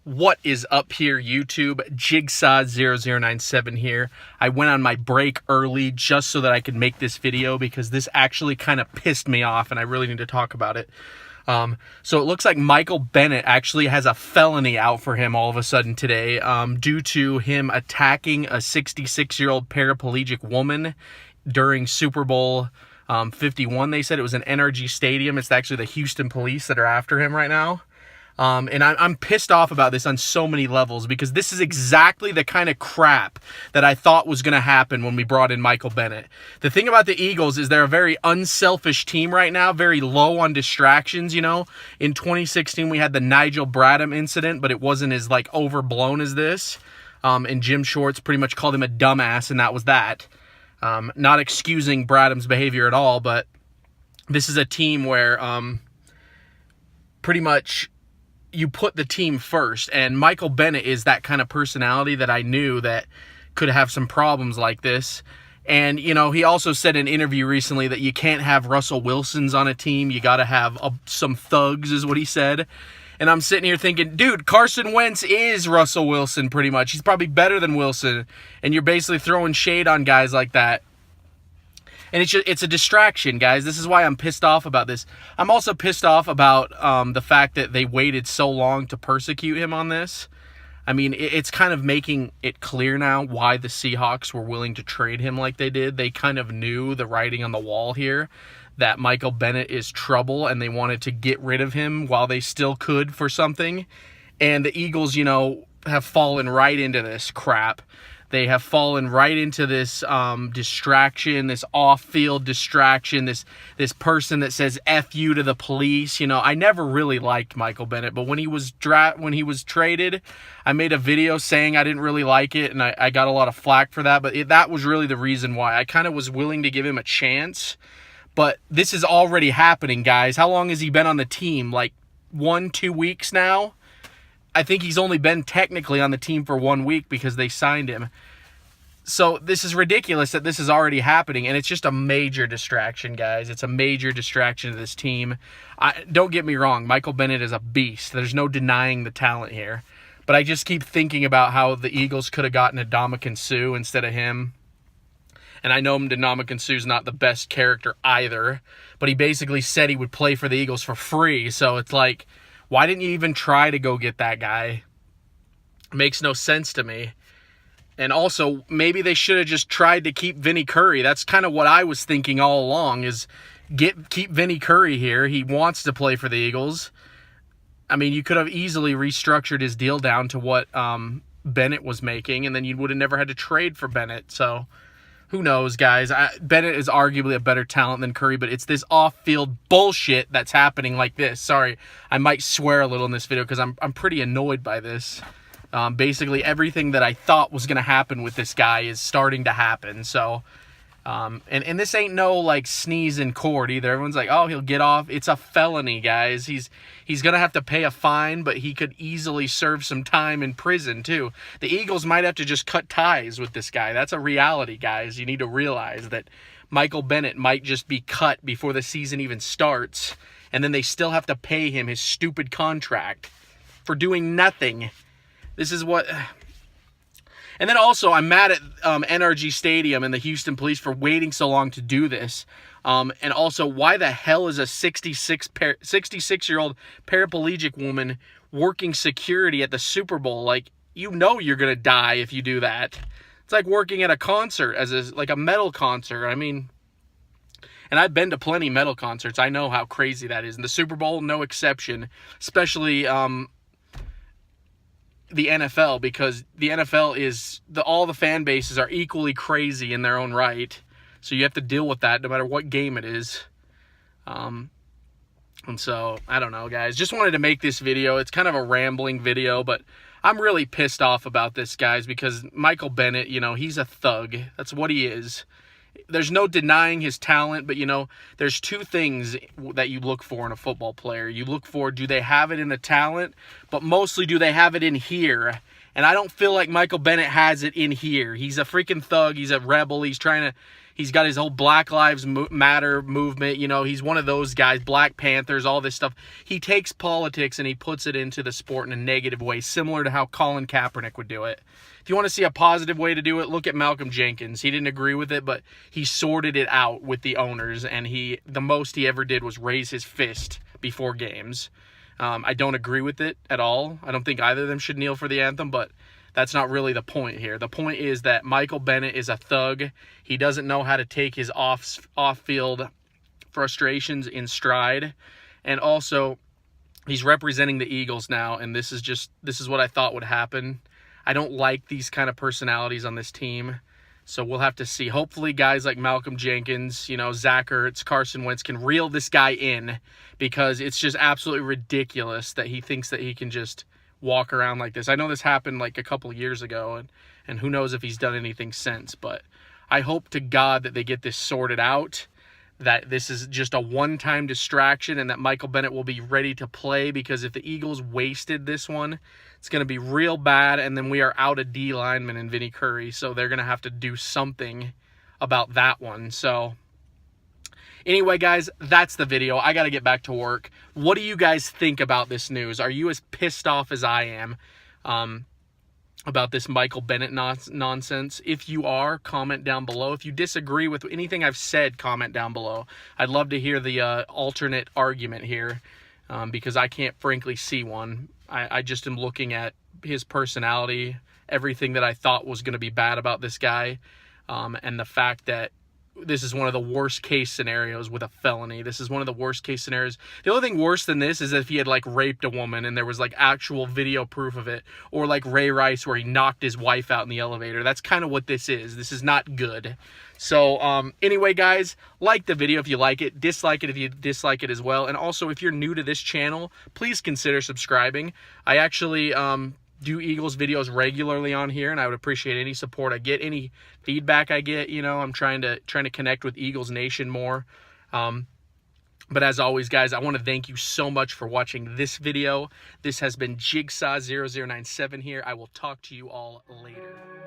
What is up here, YouTube? Jigsaw0097 here. I went on my break early just so that I could make this video because this actually kind of pissed me off and I really need to talk about it. So it looks like Michael Bennett actually has a felony out for him all of a sudden today due to him attacking a 66-year-old paraplegic woman during Super Bowl 51. They said it was an NRG Stadium. It's actually the Houston police that are after him right now. And I'm pissed off about this on so many levels because this is exactly the kind of crap that I thought was going to happen when we brought in Michael Bennett. The thing about the Eagles is they're a very unselfish team right now, very low on distractions, you know. In 2016, we had the Nigel Bradham incident, but it wasn't as, overblown as this. And Jim Shorts pretty much called him a dumbass, and that was that. Not excusing Bradham's behavior at all, but this is a team where pretty much you put the team first, and Michael Bennett is that kind of personality that I knew that could have some problems like this. And, you know, he also said in an interview recently that you can't have Russell Wilsons on a team. You got to have some thugs, is what he said. And I'm sitting here thinking, dude, Carson Wentz is Russell Wilson pretty much. He's probably better than Wilson, and you're basically throwing shade on guys like that. And it's a distraction, guys. This is why I'm pissed off about this. I'm also pissed off about the fact that they waited so long to persecute him on this. I mean, it's kind of making it clear now why the Seahawks were willing to trade him like they did. They kind of knew the writing on the wall here that Michael Bennett is trouble, and they wanted to get rid of him while they still could for something. And the Eagles, you know, have fallen right into this crap. They have fallen right into this distraction, this off-field distraction, this person that says F you to the police. You know, I never really liked Michael Bennett, but when he was traded, I made a video saying I didn't really like it, and I got a lot of flack for that, but that was really the reason why. I kind of was willing to give him a chance, but this is already happening, guys. How long has he been on the team? Like 1-2 weeks now? I think he's only been technically on the team for 1 week because they signed him. So this is ridiculous that this is already happening, and it's just a major distraction, guys. It's a major distraction to this team. Don't get me wrong, Michael Bennett is a beast. There's no denying the talent here. But I just keep thinking about how the Eagles could have gotten Ndamukong Suh instead of him. And I know Ndamukong Suh's not the best character either, but he basically said he would play for the Eagles for free. So it's like, why didn't you even try to go get that guy? It makes no sense to me. And also, maybe they should have just tried to keep Vinny Curry. That's kind of what I was thinking all along, is keep Vinny Curry here. He wants to play for the Eagles. I mean, you could have easily restructured his deal down to what Bennett was making, and then you would have never had to trade for Bennett. So, who knows, guys? Bennett is arguably a better talent than Curry, but it's this off-field bullshit that's happening like this. Sorry, I might swear a little in this video because I'm pretty annoyed by this. Basically, everything that I thought was going to happen with this guy is starting to happen. So, and this ain't no, sneeze in court either. Everyone's like, oh, he'll get off. It's a felony, guys. He's going to have to pay a fine, but he could easily serve some time in prison, too. The Eagles might have to just cut ties with this guy. That's a reality, guys. You need to realize that Michael Bennett might just be cut before the season even starts, and then they still have to pay him his stupid contract for doing nothing. This is what... And then also, I'm mad at NRG Stadium and the Houston police for waiting so long to do this. And also, why the hell is a 66-year-old paraplegic woman working security at the Super Bowl? Like, you know you're going to die if you do that. It's like working at a concert, like a metal concert. I mean, and I've been to plenty metal concerts. I know how crazy that is. And the Super Bowl, no exception. Especially... the NFL, because the NFL is all the fan bases are equally crazy in their own right, so you have to deal with that no matter what game it is. And so I don't know, guys, just wanted to make this video. It's kind of a rambling video, but I'm really pissed off about this, guys, because Michael Bennett, you know, he's a thug. That's what he is. There's no denying his talent, but, you know, there's two things that you look for in a football player. You look for, do they have it in the talent, but mostly do they have it in here? And I don't feel like Michael Bennett has it in here. He's a freaking thug. He's a rebel. He's got his whole Black Lives Matter movement. You know, he's one of those guys, Black Panthers, all this stuff. He takes politics and he puts it into the sport in a negative way, similar to how Colin Kaepernick would do it. If you want to see a positive way to do it, look at Malcolm Jenkins. He didn't agree with it, but he sorted it out with the owners, and the most he ever did was raise his fist before games. I don't agree with it at all. I don't think either of them should kneel for the anthem, but that's not really the point here. The point is that Michael Bennett is a thug. He doesn't know how to take his off-field frustrations in stride. And also, he's representing the Eagles now, and this is what I thought would happen. I don't like these kind of personalities on this team, so we'll have to see. Hopefully, guys like Malcolm Jenkins, Zach Ertz, Carson Wentz can reel this guy in, because it's just absolutely ridiculous that he thinks that he can just walk around like this. I know this happened like a couple of years ago, and who knows if he's done anything since, but I hope to God that they get this sorted out, that this is just a one-time distraction, and that Michael Bennett will be ready to play, because if the Eagles wasted this one, it's going to be real bad, and then we are out a D lineman in Vinny Curry, so they're going to have to do something about that one. So anyway, guys, that's the video. I got to get back to work. What do you guys think about this news? Are you as pissed off as I am about this Michael Bennett nonsense? If you are, comment down below. If you disagree with anything I've said, comment down below. I'd love to hear the alternate argument here, because I can't frankly see one. I just am looking at his personality, everything that I thought was going to be bad about this guy, and the fact that this is one of the worst case scenarios with a felony. This is one of the worst case scenarios. The only thing worse than this is if he had like raped a woman and there was like actual video proof of it, or like Ray Rice where he knocked his wife out in the elevator. That's kind of what this is. This is not good. So anyway, guys, like the video if you like it, dislike it if you dislike it as well. And also, if you're new to this channel, please consider subscribing. I actually do Eagles videos regularly on here, and I would appreciate any support I get, any feedback I get. I'm trying to connect with Eagles Nation more. But as always, guys, I want to thank you so much for watching this video. This has been Jigsaw0097 here. I will talk to you all later.